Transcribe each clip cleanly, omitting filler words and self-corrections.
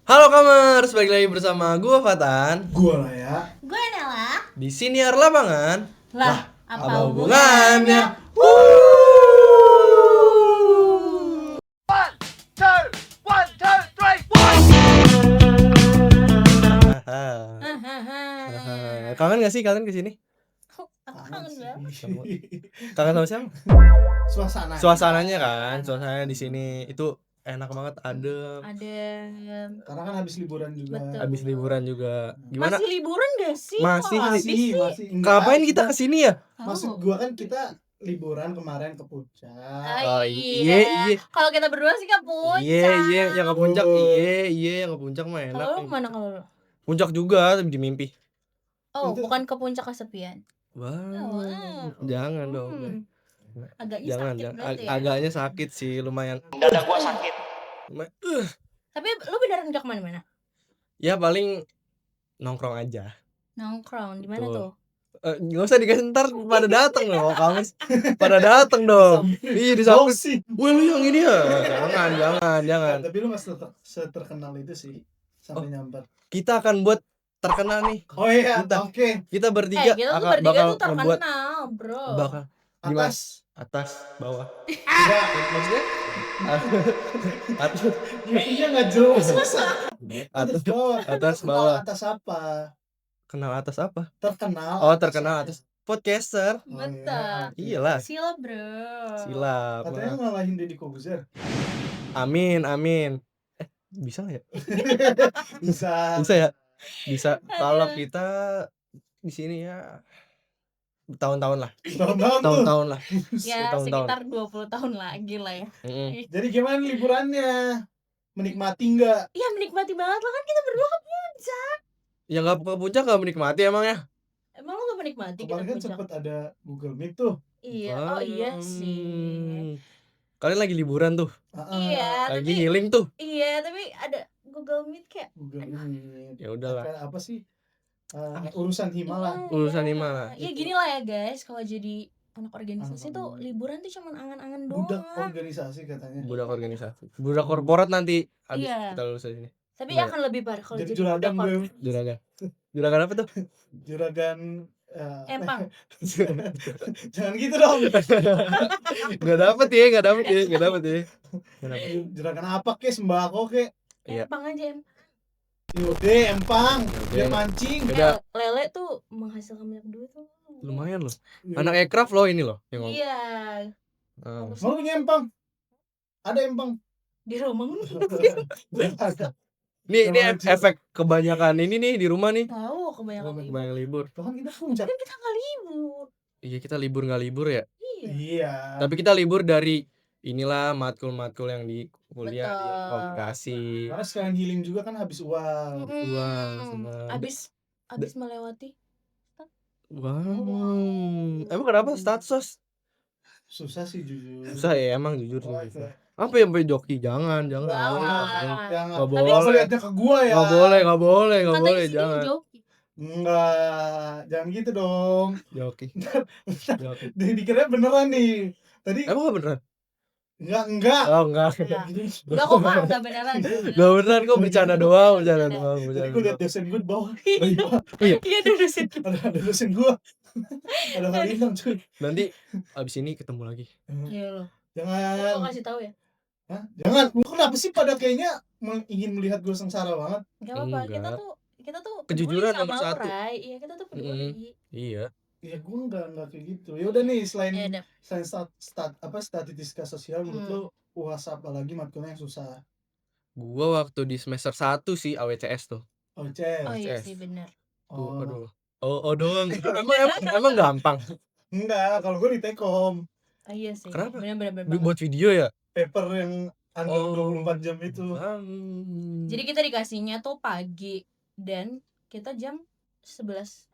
Halo Kamers, balik lagi bersama gue Fatan. Gua lah ya. Gue Nela. Di Siniar Lapangan. Lah, apa hubungannya? Hahaha. Kangen gak sih kalian kesini? Aku kangen banget. Kangen sama siapa? Suasananya kan, suasananya di sini itu enak banget, adem. Karena kan habis liburan juga. Betul. Habis liburan juga. Gimana? Masih liburan gak sih? Masih, Kok masih. habis sih? Ngapain kita kesini ya? Maksud gua kan kita liburan kemarin ke Puncak. Oh, iya. Kalau kita berdua sih ke Puncak. Iya, yang ke Puncak. Iya, yang ke Puncak mah enak. Kalau lu kemana kalau lu? Puncak juga di mimpi. Oh, Itu- bukan ke Puncak kesepian. Wow. Wow. Jangan Hmm. dong. Agaknya Jangan, sakit jangan. berarti ya. Agaknya sakit sih, lumayan. Dada gua sakit. Tapi lu beneran gak kemana-mana? Ya paling nongkrong aja. Nongkrong, di mana Tuh. tuh? Nggak usah dikasih, ntar pada dateng loh kamu. Pada dateng dong. Iya disambut. sih. Wih lu yang ini ya. Jangan. Tapi lu nggak seterkenal itu sih sampai nyamper. Kita akan buat terkenal nih. Oh iya, Kita. oke. Kita bertiga Kita tuh akan bertiga bakal tuh ngebuat terkenal, bro. bakal gimana? Atas. Atas, bawah. Enggak, Maksudnya? Atas, intinya nggak jelas. atas, bawah. atas, bawah. Atas apa? Kenal atas apa? Terkenal. Oh, terkenal atas podcaster. Oh, Betul. Iyalah. Sila, bro. Silap. Katanya ngalahin Deddy Kobuzer. Amin. Bisa nggak ya? Bisa. Bisa ya? Bisa. Kalau kita di sini ya tahun-tahun lah. Tahun-tahun tuh. Lah. Ya, Tahun-tahun. sekitar 20 tahun lagi lah ya. Jadi gimana liburannya? Menikmati nggak? Iya, menikmati banget lah kan kita berdua ke Puncak. Yang nggak ke puncak nggak menikmati emang ya? Emang lu gak menikmati kita Kemarin ke kan Puncak? sempet ada Google Meet tuh. Iya, oh iya sih. Kalian lagi liburan tuh. Iya, Lagi tapi healing tuh. iya, tapi ada Google Meet kayak Google Meet. Ya udahlah. Apa sih? Urusan Himala. Urusan Himala. Ya gini lah ya guys, kalau jadi anak organisasi tuh liburan tuh cuman angan-angan doang. Budak organisasi katanya. Budak organisasi. Budak korporat nanti habis Iya. kita lulus dari sini. Tapi Iya. akan lebih parah kalau Jadi jadi juragan budak bro. Juragan. Juragan apa tuh? Juragan. empang. Jangan gitu dong. Gak dapet ya. Kenapa? Juragan apa ke? Sembako ke? Iya. Empang aja empang. Yaudah, empang. Yaudah. Biar mancing. Beda. Lele tuh menghasilkan banyak duit tuh. Lumayan loh. Anak aircraft loh ini loh yang ngomong. Iya, Mau punya empang? Ada empang? di rumah Ada. Ini Lumayan sih. efek kebanyakan ini nih di rumah nih. tahu kebanyakan libur. Kebanyakan libur. Kan kita puncak. Kan kita nggak libur. Iya kita libur nggak libur ya. Iya. Iya. Tapi kita libur dari inilah matkul-matkul yang di kuliah di Betul. komunikasi. Karena sekalian healing juga kan habis uang. Wah, senang. Abis melewati. Wow. Emang kenapa status? Susah sih jujur. Susah ya emang jujur Oh, sih. itu. Apa yang sampai joki? Jangan. Wah. Yang Nggak boleh. boleh. Lihatnya ke gua ya. Nggak boleh, Katanya sih dia jangan. joki. Enggak, jangan gitu dong. Joki. Dikira beneran nih. Tadi Emang nggak beneran? enggak. Oh enggak. Enggak kok Pak, enggak beneran. Nggak beneran kok bercanda doang. Tadi gue liat dosen gue di bawah. Iya dulu sih. Ada dosen gue. Ada Kak Lintang cuy. Nanti abis ini ketemu lagi. Iya loh. Jangan. Lo kasih tahu ya. Hah? Jangan. Lu kenapa sih pada kayaknya ingin melihat gue sengsara banget? Enggak apa-apa. Enggak. Kita tuh Kejujuran peduli nomor sama satu. Rai. Iya, kita tuh peduli. Iya. Ya gue enggak kayak gitu. Ya udah nih selain Ya udah. statistika sosial menurut lu UAS apa lagi matkulnya yang susah? Gua waktu di semester 1 sih AWCS tuh. Oh CS. iya CS. sih benar. Oh. Aduh. Oh doang. emang gampang. Enggak, kalau gue di Tekom Oh iya sih. Kenapa? Benar. Buat video ya? paper yang Oh. 24 jam itu. Jadi kita dikasihnya tuh pagi dan kita jam 11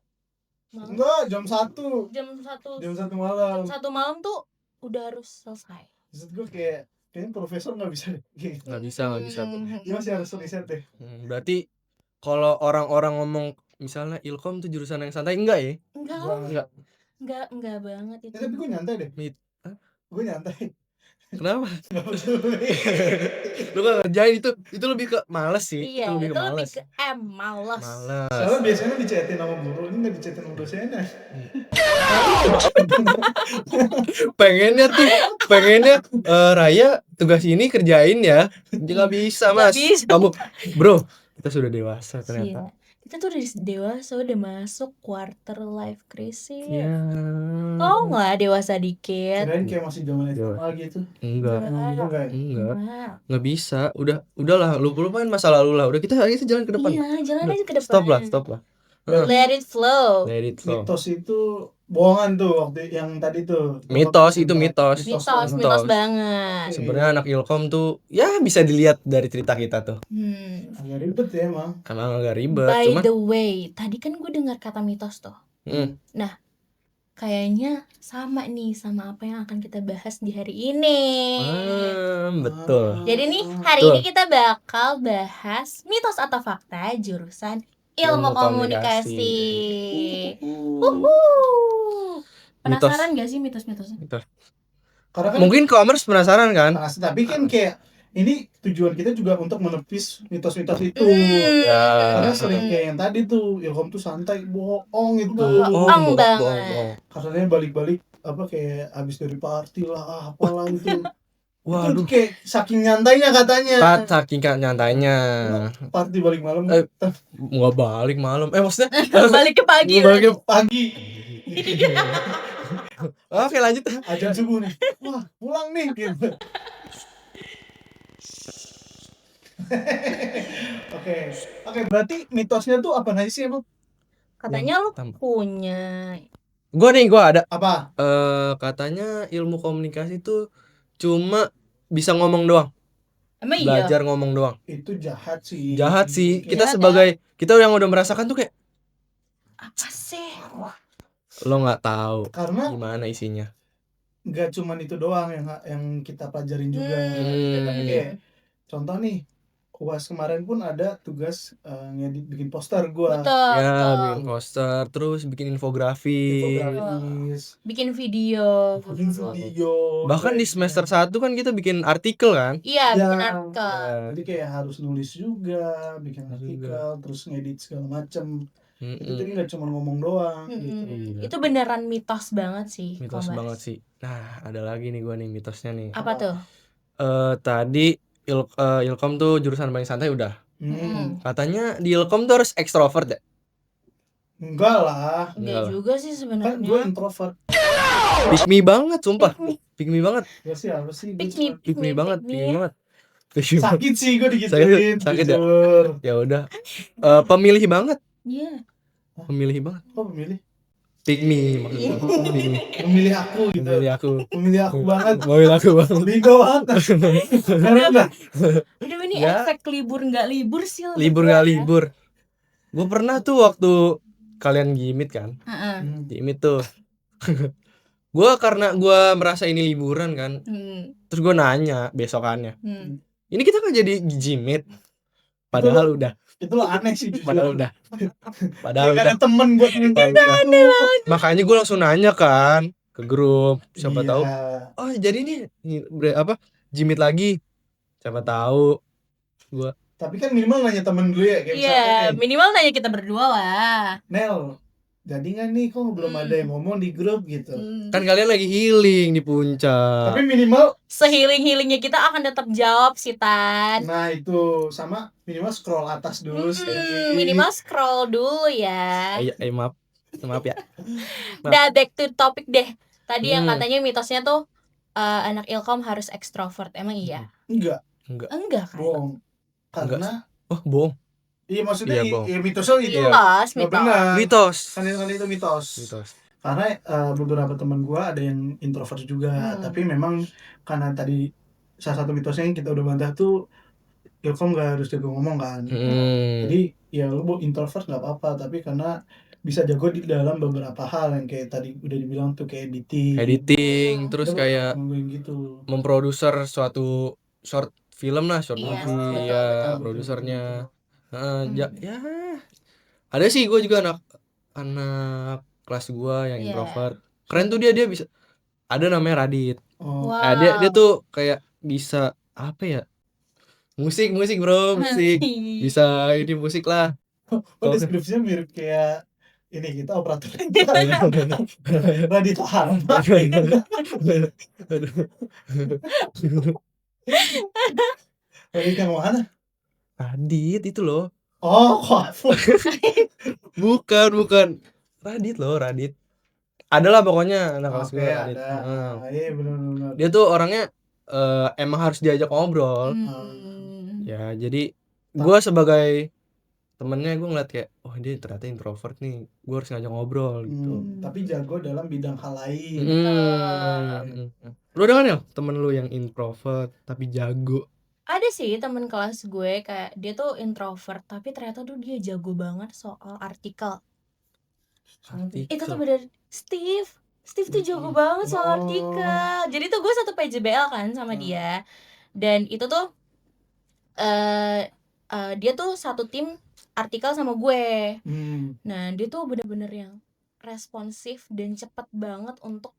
malam. Enggak, jam 1. Jam 1 Jam 1 malam. jam 1 malam tuh udah harus selesai. Maksud gue kayaknya profesor nggak bisa deh. Nggak bisa tuh. Dia masih harus riset deh. Berarti kalau orang-orang ngomong misalnya Ilkom tuh jurusan yang santai, enggak ya? Enggak Enggak. banget itu. Tapi gue nyantai deh. Mit- Hah? Gue nyantai. Kenapa? Nggak peduli. Lu gak ngerjain itu lebih ke males sih. Iya, Itu lebih itu ke lebih males. ke males. Soalnya biasanya dicetin sama guru, ini nggak dicetin sama dosennya. pengennya Raya tugas ini kerjain ya. Nggak bisa Nggak mas. bisa. Kamu bro, kita sudah dewasa ternyata. Iya. Kita tuh udah dewasa, udah masuk quarter life crisis. Ya. Oh nggak dewasa dikit. Kirain kayak masih zaman SMA gitu. Enggak. Enggak. Nggak bisa. Udahlah, lupain masa lalu lah. Udah kita jalan ke depan. Iya, jalan Udah, aja ke depan. Stop lah. Let it flow. Let it flow. Mitos itu bohongan tuh waktu yang tadi tuh. Mitos itu mitos. Mitos banget. Sebenarnya anak Ilkom tuh ya bisa dilihat dari cerita kita tuh. Agak ribet ya emang. Emang agak ribet, By cuman the way, tadi kan gue dengar kata mitos tuh. Nah, kayaknya sama nih sama apa yang akan kita bahas di hari ini. Betul. Jadi nih hari ini kita bakal bahas mitos atau fakta jurusan ilmu komunikasi. Penasaran gak sih mitos-mitosnya? Karena kan Mungkin commerce penasaran kan? tapi kan kayak ini tujuan kita juga untuk menepis mitos-mitos itu. Ya. Karena sering kayak yang tadi tuh, Ilkom tuh santai, bohong itu. Bohong banget. Katanya balik-balik apa kayak habis dari party lah, apalah itu. Waduh. Itu kayak saking nyantainya katanya. Saking nyantainya. Party balik malam. Nggak balik malam. Maksudnya balik ke pagi. Balik ke pagi. Oke, lanjut. Ajan subuh nih. Wah, pulang nih gitu. Oke, berarti mitosnya tuh apa aja sih emang? Katanya lu punya. Gua ada. Apa? Katanya ilmu komunikasi tuh cuma bisa ngomong doang. Emang Belajar ngomong doang. Itu jahat sih. Kita sebagai kita yang udah merasakan tuh kayak apa sih? Lo nggak tahu karena gimana isinya. Nggak cuman itu doang yang kita pelajarin juga. Kayak contoh nih, UAS kemarin pun ada tugas ngedit bikin poster gua. Bikin poster, terus bikin infografis, bikin video. Bahkan di semester 1 kan kita bikin artikel kan? Iya, bikin artikel. Jadi kayak harus nulis juga, bikin artikel, terus ngedit segala macem. Itu jadi nggak cuma ngomong doang gitu. Itu beneran mitos banget sih. Mitos banget sih. Nah, ada lagi nih gua nih mitosnya nih. Apa tuh? Tadi Ilkom tuh jurusan paling santai udah. Katanya di Ilkom tuh harus ekstrovert ya? Enggak lah. Enggak juga sih sebenarnya. Kan gue introvert. Pick me banget, sumpah. Pick me banget. Ya sih, apa sih? Pick me banget. Sakit sih gue digituin. Sakit ya? Ya udah. Pemilih banget. Iya. Pemilih banget. Kok pemilih? Pick me maksudnya. Memilih aku gitu. Memilih aku banget. Bingung banget. Udah ini efek libur nggak libur sih. Libur nggak libur. Gue pernah tuh waktu kalian gimit kan. Gimit tuh. Gue karena gue merasa ini liburan kan. Terus gue nanya besokannya. Ini kita kan jadi gimit. Padahal udah. Itu aneh sih jujur. Padahal udah. Ada temen buat aneh banget. Makanya gue langsung nanya kan ke grup, siapa tahu. Oh, jadi nih apa? Jimit lagi. Siapa tahu. Gua. Tapi kan minimal nanya temen dulu ya kayak minimal nanya kita berdua lah. Nel, jadi nggak nih kok belum ada yang ngomong di grup gitu. Kan kalian lagi healing di puncak. Tapi minimal sehealing-healingnya kita akan tetap jawab sih Tan. Nah itu sama minimal scroll atas dulu sih. Minimal scroll dulu ya. Maaf ya. Udah back to topic deh. Tadi yang katanya mitosnya tuh anak Ilkom harus ekstrovert. Emang iya? Enggak kan? Bohong. Karena bohong. Iya maksudnya mitosnya itu. Mitos. Kan itu mitos. Karena beberapa teman gua ada yang introvert juga, tapi memang karena tadi salah satu mitosnya yang kita udah bantah tuh Ilkom nggak harus jago ngomong kan. Jadi ya lu introvert nggak apa-apa, tapi karena bisa jago di dalam beberapa hal yang kayak tadi udah dibilang tuh kayak editing terus kayak gitu. Memproduser suatu short film lah, short movie ya, produsernya. Ya ada sih gue juga anak kelas gue yang introvert. Keren tuh dia bisa. Ada namanya Radit. Dia tuh kayak bisa apa ya? Musik bro, musik. Bisa ini musik lah. Deskripsinya mirip kayak ini kita operator Radit Harma. Radit yang mana? Radit itu loh. Bukan. Radit loh, Radit. Adalah pokoknya anak kelas gue Radit. Iya benar. Dia tuh orangnya emang harus diajak ngobrol. Ya, jadi gue sebagai temennya gue ngeliat kayak, oh dia ternyata introvert nih, gue harus ngajak ngobrol gitu. Tapi jago dalam bidang hal lain. Lu ada kan ya temen lu yang introvert tapi jago? Ada sih temen kelas gue kayak dia tuh introvert tapi ternyata tuh dia jago banget soal artikel. Itu tuh bener Steve tuh jago banget soal artikel. Jadi tuh gue satu PJBL kan sama dia, dan itu tuh dia tuh satu tim artikel sama gue. Nah dia tuh bener-bener yang responsif dan cepet banget untuk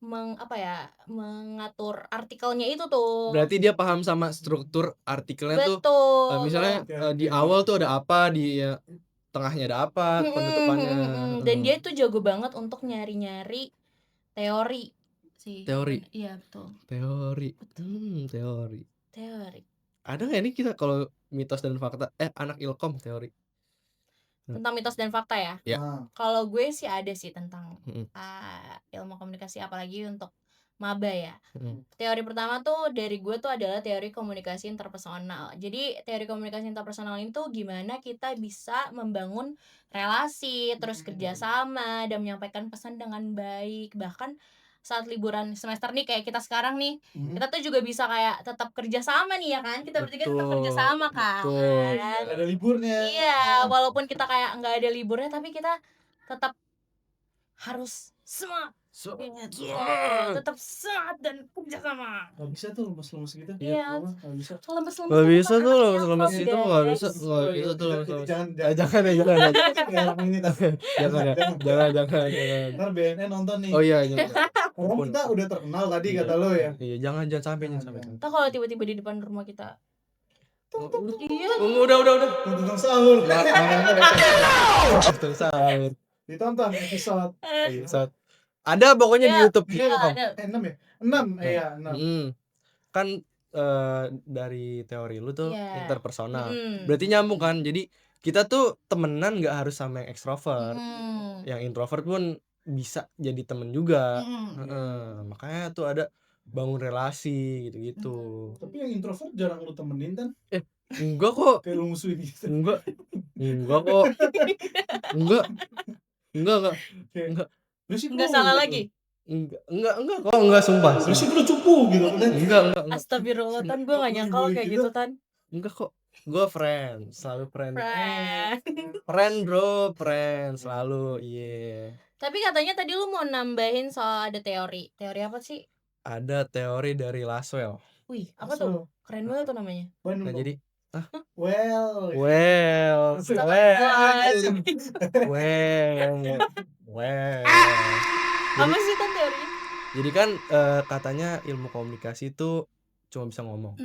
mengatur artikelnya itu tuh. Berarti dia paham sama struktur artikelnya. Betul. Tuh misalnya di awal tuh ada apa, di tengahnya ada apa, penutupannya. Dan dia tuh jago banget untuk nyari-nyari teori sih. Teori? Iya betul. Teori. Ada nggak nih kita kalau mitos dan fakta anak ilkom teori tentang mitos dan fakta ya? Kalau gue sih ada sih tentang ilmu komunikasi, apalagi untuk maba ya. Teori pertama tuh dari gue tuh adalah teori komunikasi interpersonal. Jadi teori komunikasi interpersonal itu gimana kita bisa membangun relasi, terus kerjasama dan menyampaikan pesan dengan baik. Bahkan saat liburan semester nih kayak kita sekarang nih, kita tuh juga bisa kayak tetap kerjasama nih ya kan, kita bertiga tetap kerjasama kan. Ada liburnya. Iya, walaupun kita kayak nggak ada liburnya tapi kita tetap harus semangat. Tetap semangat dan kerjasama. Gak bisa tuh lemes-lemes gitu. Iya. Gak bisa. Gak bisa tuh lemes-lemes itu gak bisa. Gak bisa tuh lemes-lemes. Jangan. Ntar BNN nonton nih. Oh iya. Karena kita udah terkenal tadi kata lo ya. Iya, jangan sampai. Ntar kalau tiba-tiba di depan rumah kita. Iya. Udah. Tentang sahur. Tentang sahur. Ditonton episode. Ada pokoknya di YouTube. Ada. 6 ya. 6. Kan dari teori lu tuh interpersonal. Mm. Berarti nyambung kan. Jadi kita tuh temenan nggak harus sama yang ekstrovert. Yang introvert pun bisa jadi temen juga. Makanya tuh ada bangun relasi gitu-gitu. Tapi yang introvert jarang lu temenin kan? Enggak kok. Kayak lu musuhin gitu. Enggak kok. Enggak. Enggak salah lagi. Enggak kok, enggak sumpah. Terus lu cupu gitu kan? Enggak. Astagfirullah, Tan, gue gak nyangka lo kayak gitu, Tan. Enggak kok. Gue friend, selalu friend. Friend bro, friend selalu. Iya. Tapi katanya tadi lu mau nambahin soal ada teori. Teori apa sih? Ada teori dari Laswell. Wih, apa tuh? Keren banget tuh namanya. Nah, jadi Well. Apa sih kan teorinya? Jadi kan katanya ilmu komunikasi itu cuma bisa ngomong.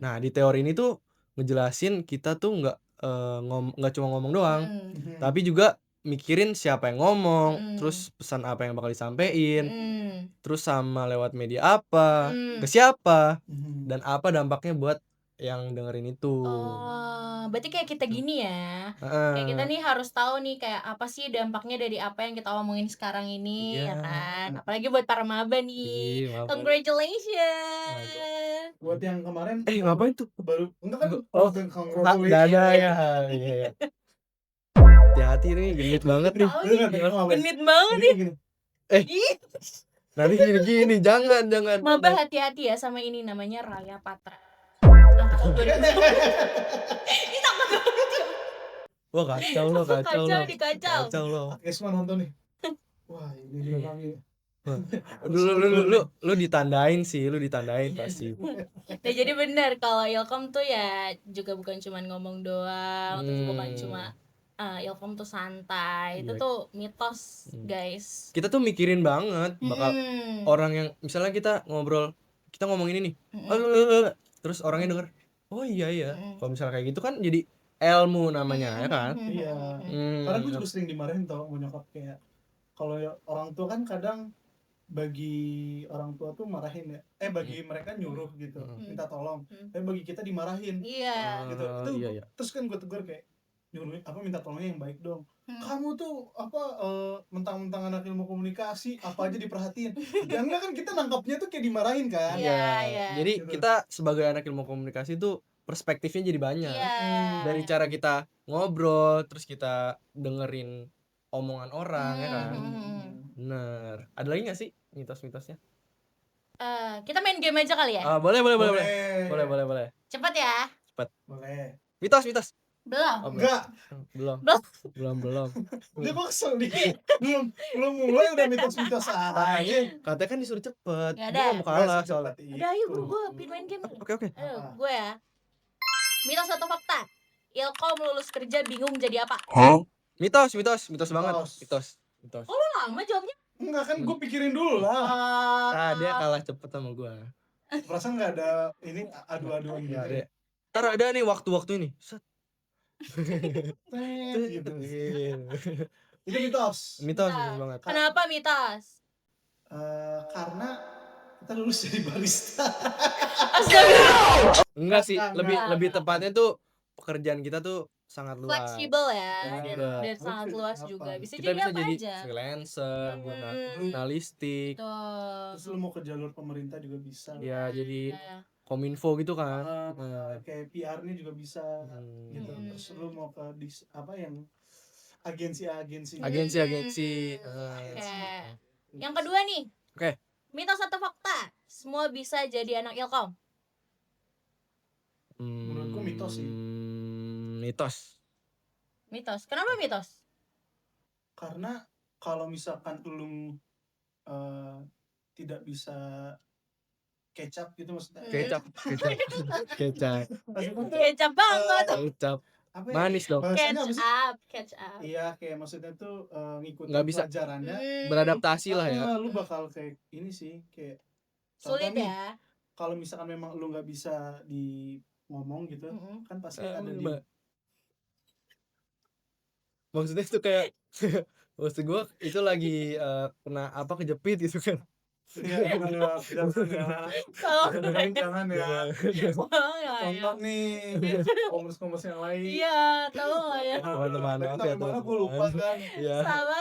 Nah, di teori ini tuh ngejelasin kita tuh nggak cuma ngomong doang, tapi juga mikirin siapa yang ngomong, terus pesan apa yang bakal disampaikan, terus sama lewat media apa, ke siapa, dan apa dampaknya buat yang dengerin itu. Berarti kayak kita gini ya. Kayak kita nih harus tahu nih kayak apa sih dampaknya dari apa yang kita omongin sekarang ini, ya kan? Apalagi buat para maba nih. Congratulations. Buat yang kemarin ngapain tuh? Baru enggak kan? Dada ya. Iya. Hati-hati nih, genit banget nih. Genit banget nih. Nanti gini, jangan. Maba hati-hati ya sama ini, namanya Raya Patra. Wah, kacau lo. Esma nonton nih. Wah, ini lagi. Lu ditandain pasti. Nah, jadi benar kalau Ilkom tuh ya juga bukan cuma ngomong doang, terus bukan cuma Ilkom tuh santai. Itu Iya. tuh mitos, guys. Kita tuh mikirin banget bakal orang yang misalnya kita ngomong ini nih. Terus orangnya denger, "Oh iya." Kalau misalnya kayak gitu kan jadi ilmu namanya, ya kan? Iya. Karena gue juga sering dimarahin tau sama nyokap, kayak kalau orang tua kan kadang bagi orang tua tuh marahin ya, bagi mereka nyuruh gitu, minta tolong, tapi bagi kita dimarahin. Iya. Gitu. Itu Iya. terus kan gue tegur kayak, nyuruh minta tolongnya yang baik dong. Kamu tuh mentang-mentang anak ilmu komunikasi apa aja diperhatiin. Ya enggak, kan kita nangkapnya tuh kayak dimarahin kan. Iya. Jadi Gitu. kita sebagai anak ilmu komunikasi tuh perspektifnya jadi banyak. Iya. Dari cara kita ngobrol, terus kita dengerin omongan orang, ya kan? Bener. Ada lagi nggak sih mitos-mitosnya? Kita main game aja kali ya? Boleh. Boleh. Cepet ya. Boleh. Mitos. Belum. Enggak. Belum. Dia kok kesel nih. Belum mulai udah mitos-mitos aja. Katanya kan disuruh cepet. Nggak Dia ada. nggak mau kalah soalnya. Udah ayo bro, gue main game. Oke. Gue ya. Mitos atau fakta? Ilkom lulus kerja bingung jadi apa? Mitos banget. Mitos. Oh, lu lama jawabnya? Enggak, kan gue pikirin dulu lah. Dia kalah cepet sama gua. Perasaan nggak ada ini adu-aduan gitu. Nggak ada. Ntar ada nih waktu ini. Set. Gitu. Itu mitos. Mitos banget. Kenapa mitos? Karena kita lulus jadi barista. Enggak sih, Enggak. lebih tepatnya tuh pekerjaan kita tuh sangat luas. Fleksibel ya. Iya. Dan sangat luas juga. Bisa Kita jadi bisa apa jadi aja. freelancer, jurnalistik. Tuh. Terus lu mau ke jalur pemerintah juga bisa. Ya, jadi kominfo gitu kan. Kayak PR-nya juga bisa gitu. Terus lu mau ke yang agensi-agensi. Oke. Yang kedua nih. Oke. Mitos atau fakta? Semua bisa jadi anak Ilkom. Menurutku mitos sih. Mitos. Kenapa mitos? Karena kalau misalkan lu tidak bisa kecap gitu maksudnya. Kecap. Kecap banget. Kecap. Apa ya? Manis dong. Catch up. Iya, kayak maksudnya tuh ngikutin Nggak bisa pelajarannya. Beradaptasi lah ya. Lu bakal kayak ini sih, kayak Sulit nih, ya. kalau misalkan memang lu nggak bisa di ngomong gitu, kan pasti ada di maksudnya itu kayak maksud gue itu lagi kena kejepit gitu kan. Jangan ya. Contoh nih komerс yang lain. Iya, tahu nggak ya? Teman-teman apa ya teman-teman. Aku lupa kan. Sama.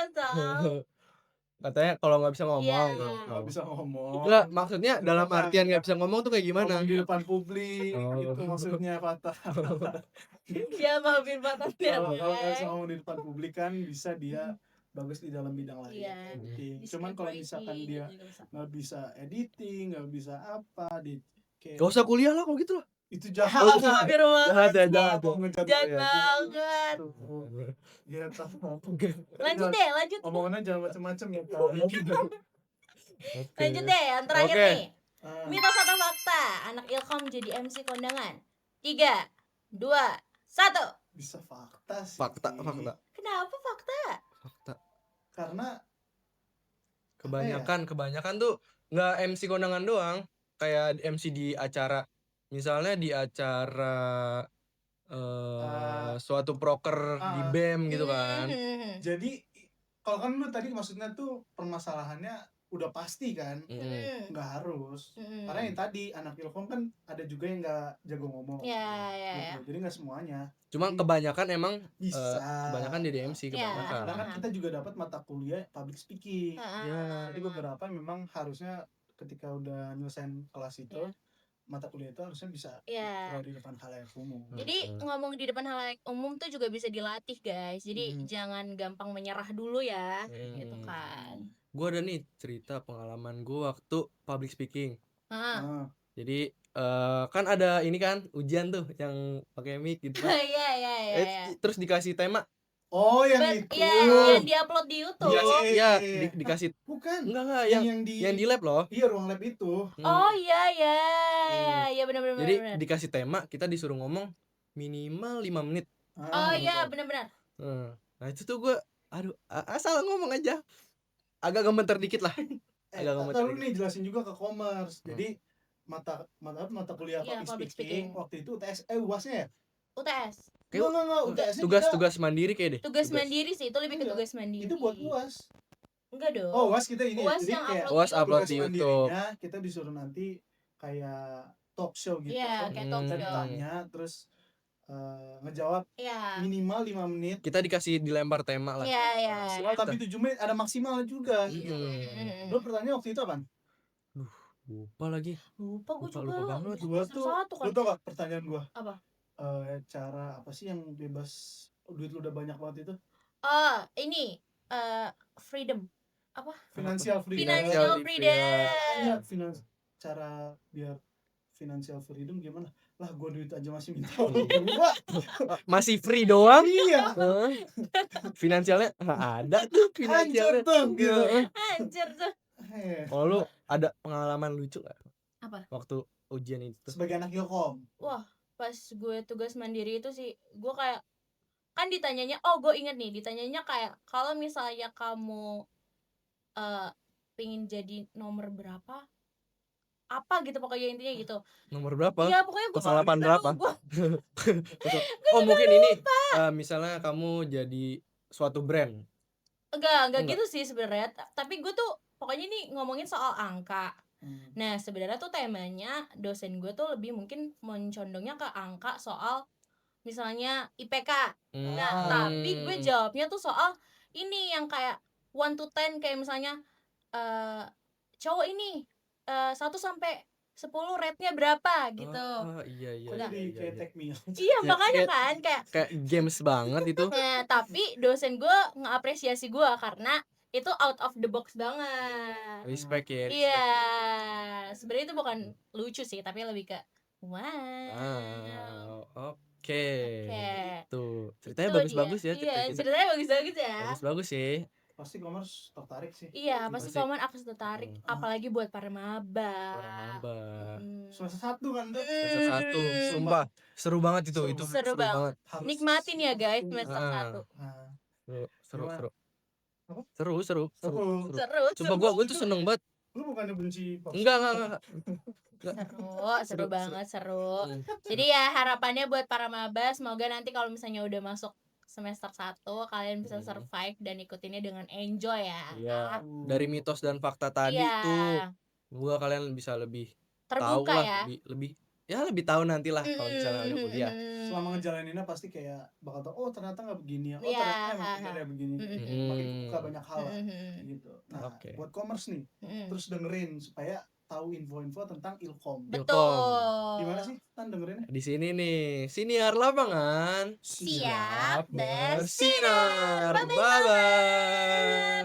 Katanya kalau nggak bisa ngomong. Nggak bisa ngomong. Enggak, maksudnya dalam artian nggak bisa ngomong tuh kayak gimana? Di depan publik gitu maksudnya patah. Dia maafin patahnya. Kalau nggak bisa ngomong di depan publik kan bisa dia bagus di dalam bidang lain. Iya. Cuman kalau misalkan dia nggak bisa editing, nggak bisa apa, Gak usah kuliah lah kalau gitu lah. itu jahat. Jahat banget. Ya, Lanjut deh. omongannya jangan macam-macam ya. Lanjut deh, yang terakhir nih. Mitos atau fakta? Anak Ilkom jadi MC kondangan. 3, 2, 1. Bisa fakta sih. Fakta. Kenapa fakta? Karena kebanyakan tuh nggak MC kondangan doang, kayak MC di acara, misalnya di acara suatu proker di BEM gitu kan. Jadi kalau kan lu tadi maksudnya tuh permasalahannya udah pasti kan, nggak harus. Karena yang tadi anak Ilkom kan ada juga yang nggak jago ngomong. Iya. Jadi nggak semuanya. Cuma kebanyakan emang Bisa. kebanyakan jadi MC kebanyakan. Karena kan kita juga dapat mata kuliah public speaking. Jadi beberapa memang harusnya ketika udah nyelesain kelas itu, mata kuliah itu harusnya bisa di depan khalayak umum. Jadi ngomong di depan khalayak umum tuh juga bisa dilatih, guys. Jadi jangan gampang menyerah dulu ya, gitu kan. Gue ada nih cerita pengalaman gue waktu public speaking. Jadi kan ada ini kan ujian tuh yang pakai mic gitu kan. Iya. Terus dikasih tema. Oh, yang itu. Iya, yang diupload di YouTube. Iya, dikasih. Bukan. Enggak, yang di lab loh. Iya, ruang lab itu. Oh iya. Iya benar. Jadi dikasih tema, kita disuruh ngomong minimal 5 menit. Oh iya, benar. Nah itu tuh gue aduh asal ngomong aja agak gemeter dikit lah. Agak gemeter Lalu dikit. nih jelasin juga ke commerce. Jadi mata kuliah Iya, public public speaking speaking. waktu itu UAS-nya ya? UTS. Enggak, UTS-nya kita Tugas mandiri kayak deh. tugas mandiri sih, itu lebih ke Enggak, tugas mandiri. itu buat UAS. Enggak dong. Oh, UAS kita ini UAS jadi yang kayak UAS upload tugas di YouTube. mandirinya kita disuruh nanti kayak talk show gitu. Iya, kayak talk Kita show. ditanya terus ngejawab Iya. minimal 5 menit. Kita dikasih dilempar tema lah. Iya. Tapi 7 menit ada maksimal juga. Lo pertanyaan waktu itu apa? Lupa lagi. Lupa juga. Lupa banget. Gua tuh, kan. lo tau gak pertanyaan gua? Apa? Cara apa sih yang bebas duit lu udah banyak banget itu? Ini freedom. Apa? Financial freedom. Financial freedom. Iya, cara biar financial freedom gimana? Lah gua duit aja masih minta orang tua. Masih free doang. Iya. Finansialnya ada tuh finansialnya. Anjir tuh. Oh lu ada pengalaman lucu gak? Apa? Waktu ujian itu. Sebagai anak Ilkom. Wah, pas gue tugas mandiri itu sih, gue kayak kan ditanyanya, gue inget nih, ditanyanya kayak kalau misalnya kamu pengen jadi nomor berapa, apa gitu pokoknya intinya gitu. Nomor berapa? Iya pokoknya gue 08 berapa? Mungkin ini misalnya kamu jadi suatu brand. Enggak gitu sih sebenarnya. Tapi gue tuh pokoknya nih ngomongin soal angka. Nah sebenarnya tuh temanya dosen gue tuh lebih mungkin mencondongnya ke angka soal misalnya IPK. Nah tapi gue jawabnya tuh soal ini yang kayak 1 to 10 kayak misalnya cowok ini 1 sampai 10 rate-nya berapa gitu. Iya. Kayak take me. Iya makanya kan kayak games banget itu. Nah, tapi dosen gue ngeapresiasi gue karena itu out of the box banget. Respect ya. Iya, sebenarnya itu bukan lucu sih, tapi lebih ke wow. Oke. Tuh, ceritanya Itu bagus-bagus ya. Iya, ceritanya bagus-bagus ya. Bagus-bagus sih. Pasti commerce tertarik sih. Iya, pasti komen akan tertarik, apalagi buat para maba. Semester 1 kan tuh. Semester 1, sumpah seru banget itu. Seru banget. Nikmatin ya guys semester 1. Seru. Sumpah gue tuh seneng banget. Lu bukannya benci pop? Enggak. Seru banget. Jadi ya harapannya buat para maba, semoga nanti kalau misalnya udah masuk semester 1 kalian bisa survive dan ikutinnya dengan enjoy ya. Iya. Dari mitos dan fakta tadi tuh gua kalian bisa lebih terbuka tahu lah, ya. lebih tahu nanti lah kalau misalnya udah kuliah. Selama ngejalaninnya pasti kayak bakal tahu ternyata nggak begini ya. Ternyata emang kayak begini. Makin buka banyak hal lah, gitu. Nah, buat commerce nih, terus dengerin supaya tahu info-info tentang Ilkom. Betul. Di mana sih Tan dengerinnya? Di sini nih, Siniar Lapangan. Siap bersinar. Bye bye.